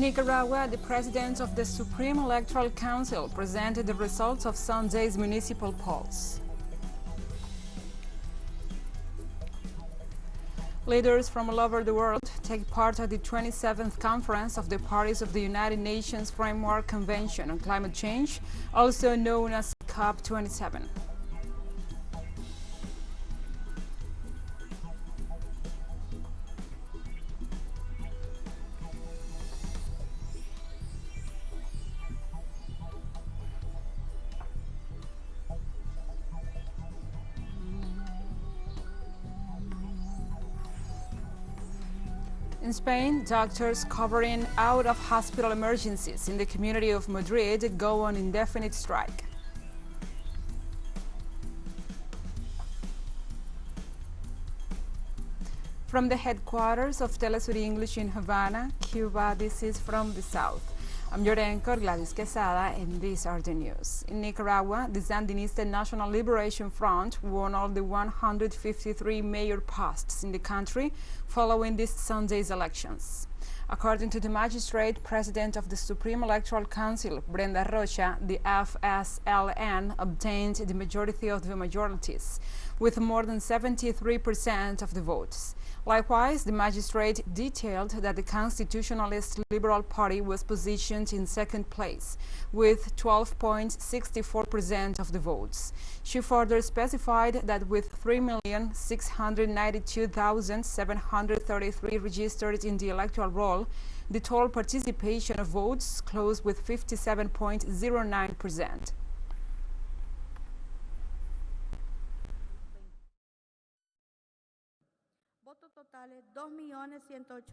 In Nicaragua, the president of the Supreme Electoral Council presented the results of Sunday's municipal polls. Leaders from all over the world take part at the 27th Conference of the Parties of the United Nations Framework Convention on Climate Change, also known as COP27. In Spain, doctors covering out-of-hospital emergencies in the community of Madrid go on indefinite strike. From the headquarters of TeleSUR English in Havana, Cuba, this is From the South. I'm your anchor, Gladys Quesada, and these are the news. In Nicaragua, the Sandinista National Liberation Front won all the 153 mayor posts in the country following this Sunday's elections. According to the magistrate president of the Supreme Electoral Council, Brenda Rocha, the FSLN obtained the majority of the majorities, with more than 73% of the votes. Likewise, the magistrate detailed that the Constitutionalist Liberal Party was positioned in second place, with 12.64% of the votes. She further specified that with 3,692,733 registered in the electoral roll, the total participation of votes closed with 57.09%.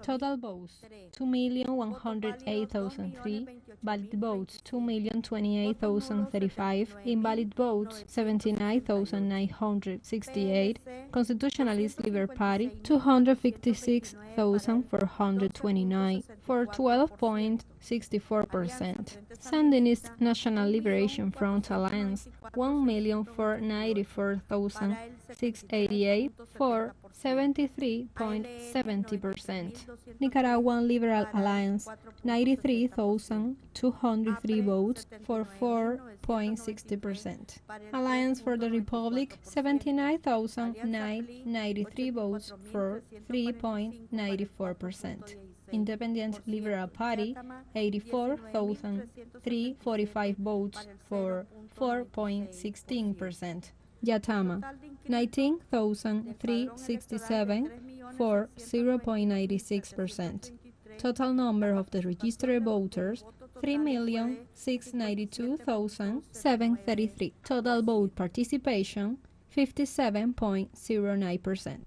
Total votes 2,108,003, valid votes 2,028,035, invalid votes 79,968, Constitutionalist Liberal Party 256,429, for 12.64%. Sandinist National Liberation Front Alliance 1,494,688, for 73.70%. Nicaraguan Liberal Alliance 93,203 votes, for 4.60%. Alliance for the Republic 79,993 votes, for 3.94%. Independent Liberal Party 84,345 votes, for 4.16%. Yatama 19,367, for 0.96%. Total number of the registered voters 3,692,733. Total vote participation 57.09%.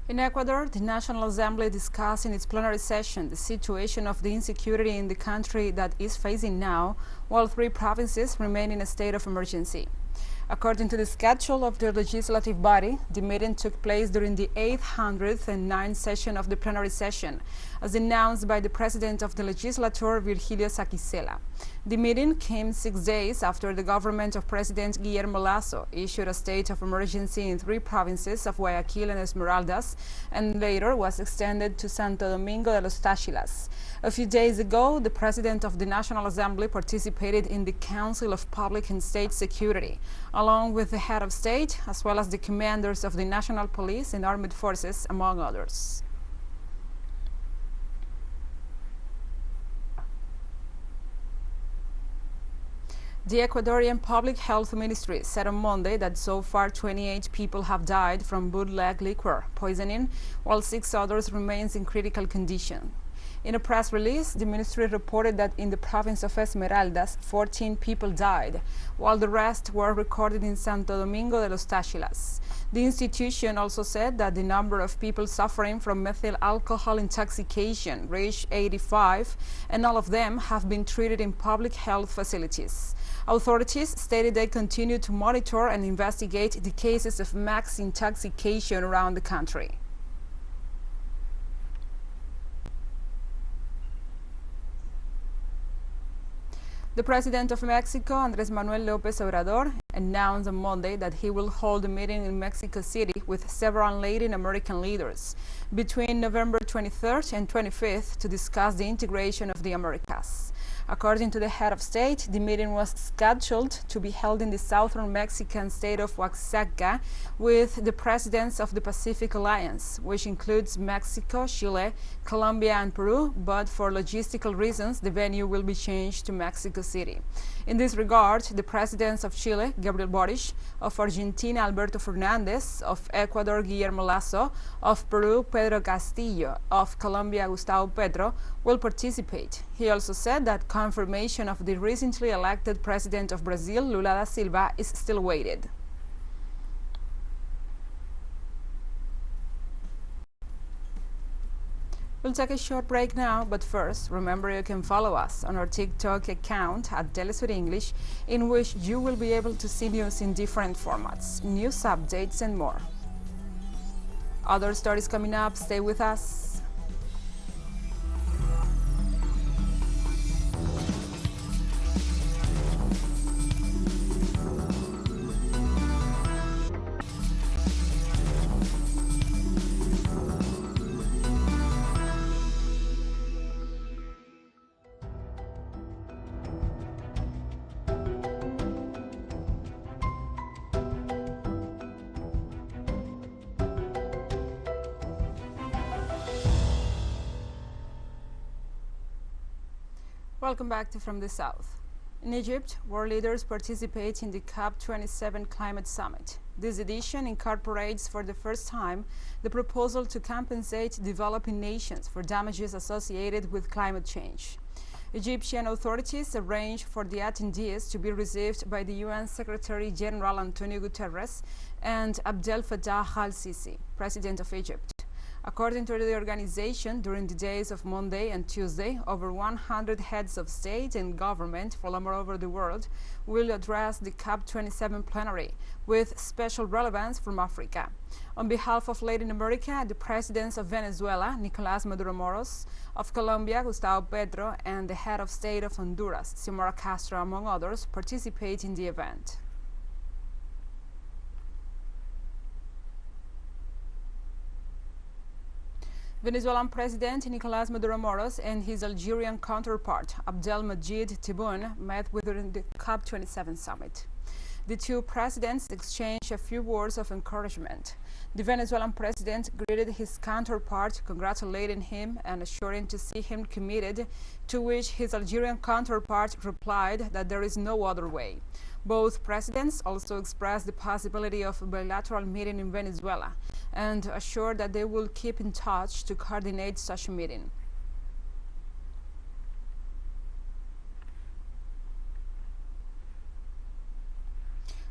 In Ecuador, the National Assembly discussed in its plenary session the situation of the insecurity in the country that is facing now, while 3 provinces remain in a state of emergency. According to the schedule of the legislative body, the meeting took place during the 809th session of the plenary session, as announced by the president of the legislature, Virgilio Saquicela. The meeting came 6 days after the government of President Guillermo Lasso issued a state of emergency in 3 provinces of Guayaquil and Esmeraldas, and later was extended to Santo Domingo de los Táchilas. A few days ago, the president of the National Assembly participated in the Council of Public and State Security, along with the head of state, as well as the commanders of the National Police and Armed Forces, among others. The Ecuadorian Public Health Ministry said on Monday that so far 28 people have died from bootleg liquor poisoning, while 6 others remain in critical condition. In a press release, the ministry reported that in the province of Esmeraldas, 14 people died, while the rest were recorded in Santo Domingo de los Táchilas. The institution also said that the number of people suffering from methyl alcohol intoxication reached 85, and all of them have been treated in public health facilities. Authorities stated they continue to monitor and investigate the cases of max intoxication around the country. The President of Mexico, Andrés Manuel López Obrador, announced on Monday that he will hold a meeting in Mexico City with several Latin American leaders between November 23rd and 25th to discuss the integration of the Americas. According to the head of state, the meeting was scheduled to be held in the southern Mexican state of Oaxaca with the presidents of the Pacific Alliance, which includes Mexico, Chile, Colombia, and Peru, but for logistical reasons, the venue will be changed to Mexico City. In this regard, the presidents of Chile, Gabriel Boric, of Argentina, Alberto Fernandez, of Ecuador, Guillermo Lasso, of Peru, Pedro Castillo, of Colombia, Gustavo Petro, will participate. He also said that confirmation of the recently elected president of Brazil, Lula da Silva, is still awaited. We'll take a short break now, but first, remember you can follow us on our TikTok account at TeleSUR English, in which you will be able to see news in different formats, news updates, and more. Other stories coming up, stay with us. Welcome back to From the South. In Egypt, world leaders participate in the COP27 Climate Summit. This edition incorporates for the first time the proposal to compensate developing nations for damages associated with climate change. Egyptian authorities arranged for the attendees to be received by the UN Secretary General Antonio Guterres and Abdel Fattah al-Sisi, President of Egypt. According to the organization, during the days of Monday and Tuesday, over 100 heads of state and government from all over the world will address the COP27 plenary, with special relevance from Africa. On behalf of Latin America, the presidents of Venezuela, Nicolás Maduro Moros, of Colombia, Gustavo Petro, and the head of state of Honduras, Xiomara Castro, among others, participate in the event. Venezuelan President Nicolás Maduro Moros and his Algerian counterpart Abdelmajid Tebboune met during the COP27 summit. The two presidents exchanged a few words of encouragement. The Venezuelan president greeted his counterpart, congratulating him and assuring to see him committed, to which his Algerian counterpart replied that there is no other way. Both presidents also expressed the possibility of a bilateral meeting in Venezuela and assured that they will keep in touch to coordinate such a meeting.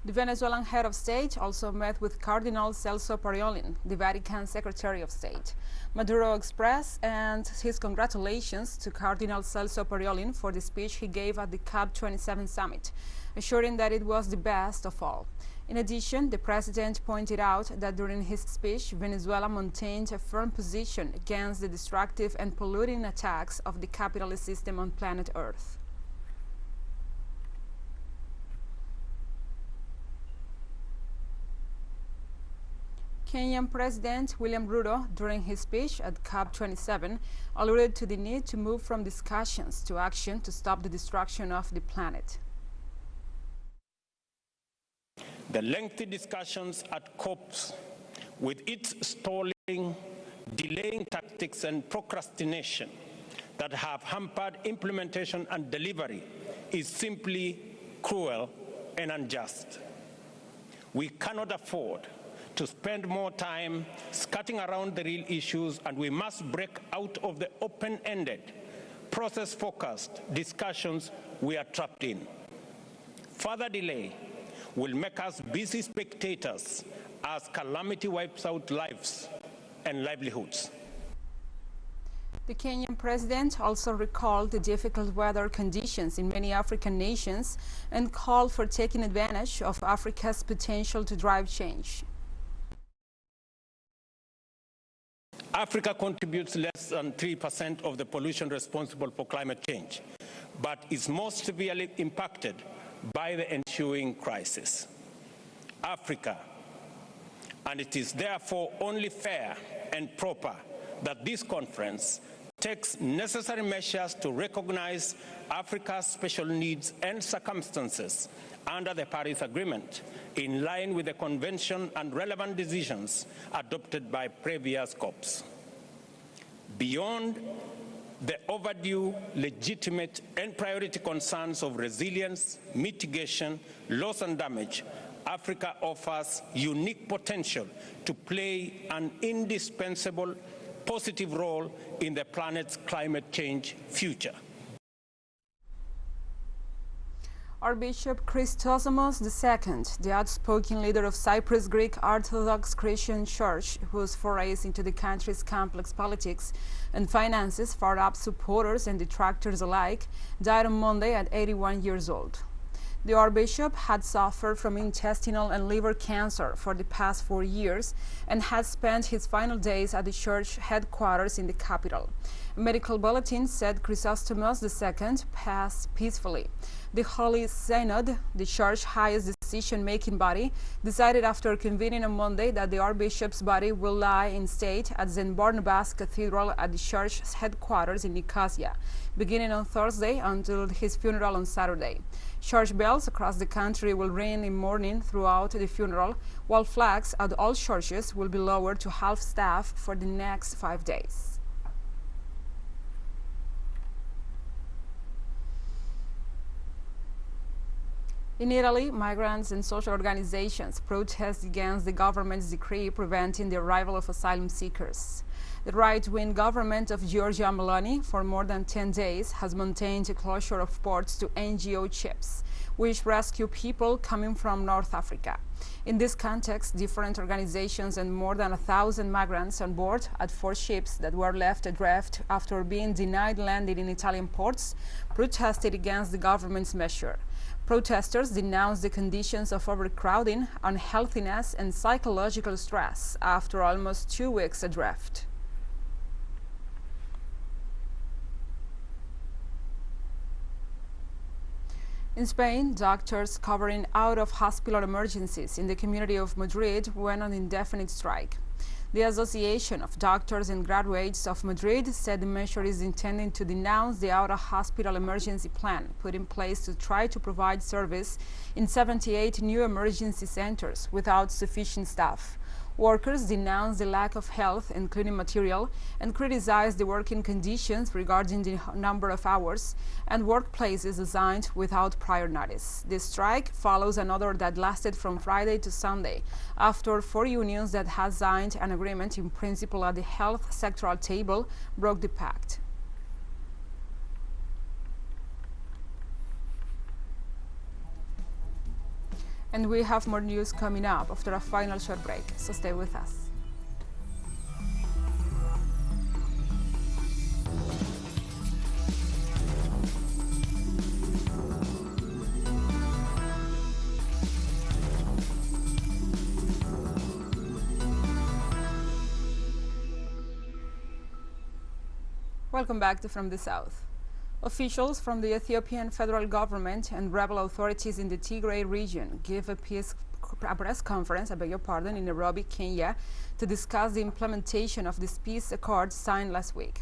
The Venezuelan head of state also met with Cardinal Celso Parolin, the Vatican Secretary of State. Maduro expressed his congratulations to Cardinal Celso Parolin for the speech he gave at the COP27 summit, assuring that it was the best of all. In addition, the president pointed out that during his speech, Venezuela maintained a firm position against the destructive and polluting attacks of the capitalist system on planet Earth. Kenyan President William Ruto, during his speech at COP27, alluded to the need to move from discussions to action to stop the destruction of the planet. The lengthy discussions at COPs, with its stalling, delaying tactics and procrastination that have hampered implementation and delivery, is simply cruel and unjust. We cannot afford to spend more time skirting around the real issues, and we must break out of the open-ended, process-focused discussions we are trapped in. Further delay will make us busy spectators as calamity wipes out lives and livelihoods. The Kenyan president also recalled the difficult weather conditions in many African nations and called for taking advantage of Africa's potential to drive change. Africa contributes less than 3% of the pollution responsible for climate change, but is most severely impacted by the ensuing crisis, Africa. And it is therefore only fair and proper that this conference takes necessary measures to recognize Africa's special needs and circumstances under the Paris Agreement, in line with the Convention and relevant decisions adopted by previous COPs. Beyond the overdue, legitimate, and priority concerns of resilience, mitigation, loss and damage, Africa offers unique potential to play an indispensable positive role in the planet's climate change future. Archbishop Christosomos II, the outspoken leader of Cyprus Greek Orthodox Christian Church, whose forays into the country's complex politics and finances fired up supporters and detractors alike, died on Monday at 81 years old. The Archbishop had suffered from intestinal and liver cancer for the past 4 years and had spent his final days at the church headquarters in the capital. A medical bulletin said Chrysostomos II passed peacefully. The Holy Synod, the church's highest decision-making body, decided after convening on Monday that the Archbishop's body will lie in state at St. Barnabas Cathedral at the church's headquarters in Nicosia, beginning on Thursday until his funeral on Saturday. Church bells across the country will ring in mourning throughout the funeral, while flags at all churches will be lowered to half-staff for the next 5 days. In Italy, migrants and social organizations protest against the government's decree preventing the arrival of asylum seekers. The right-wing government of Giorgia Meloni, for more than 10 days, has maintained a closure of ports to NGO ships, which rescue people coming from North Africa. In this context, different organizations and more than 1,000 migrants on board at 4 ships that were left adrift after being denied landing in Italian ports protested against the government's measure. Protesters denounced the conditions of overcrowding, unhealthiness, and psychological stress after almost 2 weeks adrift. In Spain, doctors covering out-of-hospital emergencies in the community of Madrid went on indefinite strike. The Association of Doctors and Graduates of Madrid said the measure is intended to denounce the out-of-hospital emergency plan put in place to try to provide service in 78 new emergency centers without sufficient staff. Workers denounced the lack of health and cleaning material and criticized the working conditions regarding the number of hours and workplaces assigned without prior notice. This strike follows another that lasted from Friday to Sunday after 4 unions that had signed an agreement in principle at the health sectoral table broke the pact. And we have more news coming up after a final short break, so stay with us. Welcome back to From the South. Officials from the Ethiopian federal government and rebel authorities in the Tigray region gave a press conference, in Nairobi, Kenya, to discuss the implementation of this peace accord signed last week.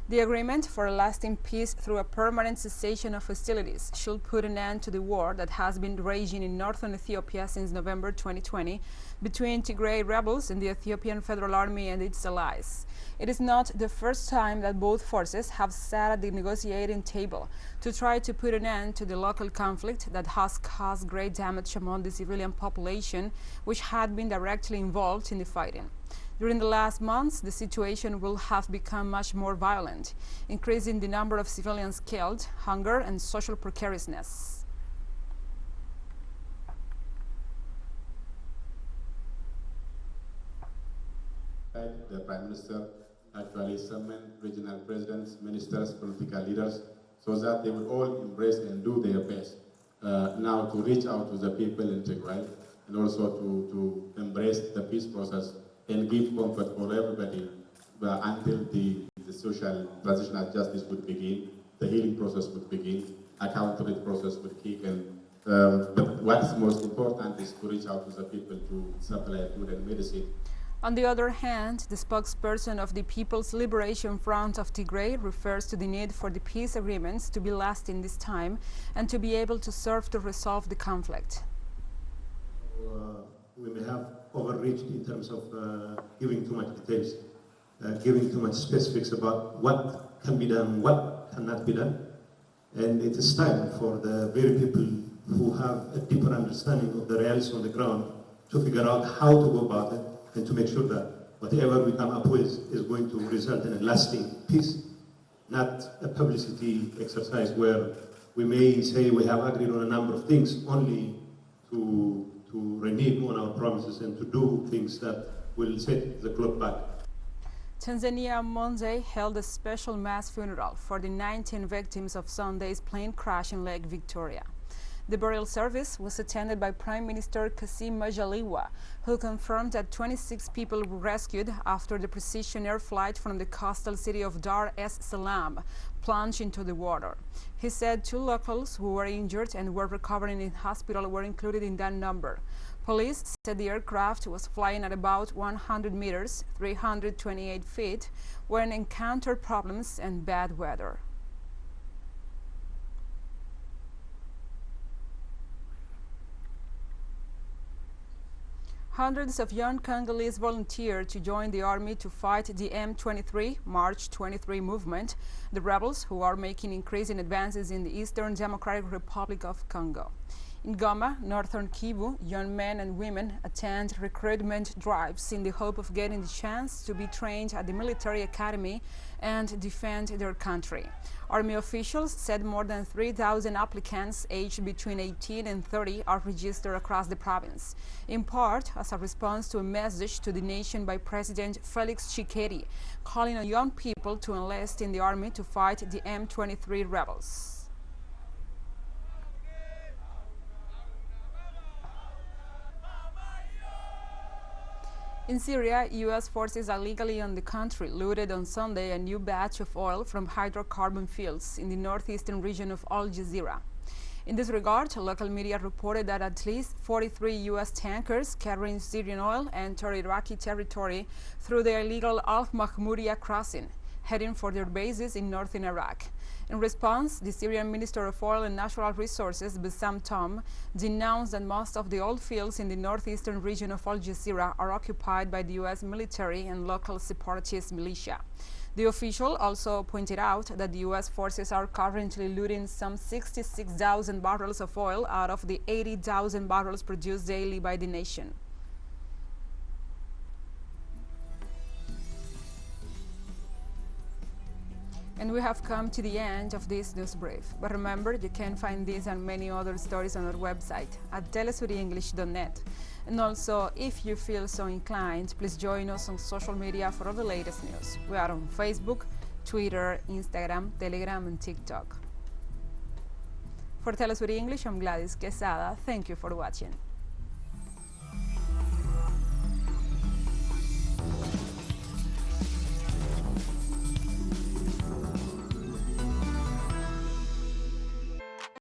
The agreement for a lasting peace through a permanent cessation of hostilities should put an end to the war that has been raging in northern Ethiopia since November 2020 between Tigray rebels and the Ethiopian Federal Army and its allies. It is not the first time that both forces have sat at the negotiating table to try to put an end to the local conflict that has caused great damage among the civilian population, which had been directly involved in the fighting. During the last months, the situation will have become much more violent, increasing the number of civilians killed, hunger, and social precariousness. The Prime Minister actually summoned regional presidents, ministers, political leaders, so that they will all embrace and do their best now to reach out to the people in Tigray and also to embrace the peace process and give comfort for everybody until the social transitional justice would begin the healing process would begin, accountability process would kick in. But what's most important is to reach out to the people to supply food and medicine. On the other hand, the spokesperson of the People's Liberation Front of Tigray refers to the need for the peace agreements to be lasting this time and to be able to serve to resolve the conflict. We may have overreached in terms of giving too much details, giving too much specifics about what can be done, what cannot be done. And it is time for the very people who have a deeper understanding of the realities on the ground to figure out how to go about it and to make sure that whatever we come up with is going to result in a lasting peace, not a publicity exercise where we may say we have agreed on a number of things only to renege on our promises and to do things that will set the clock back. Tanzania on Monday held a special mass funeral for the 19 victims of Sunday's plane crash in Lake Victoria. The burial service was attended by Prime Minister Kassim Majaliwa, who confirmed that 26 people were rescued after the precision air flight from the coastal city of Dar es Salaam plunged into the water. He said 2 locals who were injured and were recovering in hospital were included in that number. Police said the aircraft was flying at about 100 meters, 328 feet, when it encountered problems and bad weather. Hundreds of young Congolese volunteered to join the army to fight the M23 March 23 movement, the rebels who are making increasing advances in the Eastern Democratic Republic of Congo. In Goma, northern Kivu, young men and women attend recruitment drives in the hope of getting the chance to be trained at the military academy and defend their country. Army officials said more than 3,000 applicants aged between 18 and 30 are registered across the province, in part as a response to a message to the nation by President Felix Tshisekedi, calling on young people to enlist in the army to fight the M23 rebels. In Syria, U.S. forces illegally on the country looted on Sunday a new batch of oil from hydrocarbon fields in the northeastern region of Al Jazeera. In this regard, local media reported that at least 43 U.S. tankers carrying Syrian oil entered Iraqi territory through the illegal Al-Mahmoudiya crossing, heading for their bases in northern Iraq. In response, the Syrian Minister of Oil and Natural Resources, Bassam Tom, denounced that most of the oil fields in the northeastern region of Al Jazeera are occupied by the U.S. military and local separatist militia. The official also pointed out that the U.S. forces are currently looting some 66,000 barrels of oil out of the 80,000 barrels produced daily by the nation. And we have come to the end of this news brief. But remember, you can find these and many other stories on our website at telesurenglish.net. And also, if you feel so inclined, please join us on social media for all the latest news. We are on Facebook, Twitter, Instagram, Telegram, and TikTok. For TeleSUR English, I'm Gladys Quesada. Thank you for watching.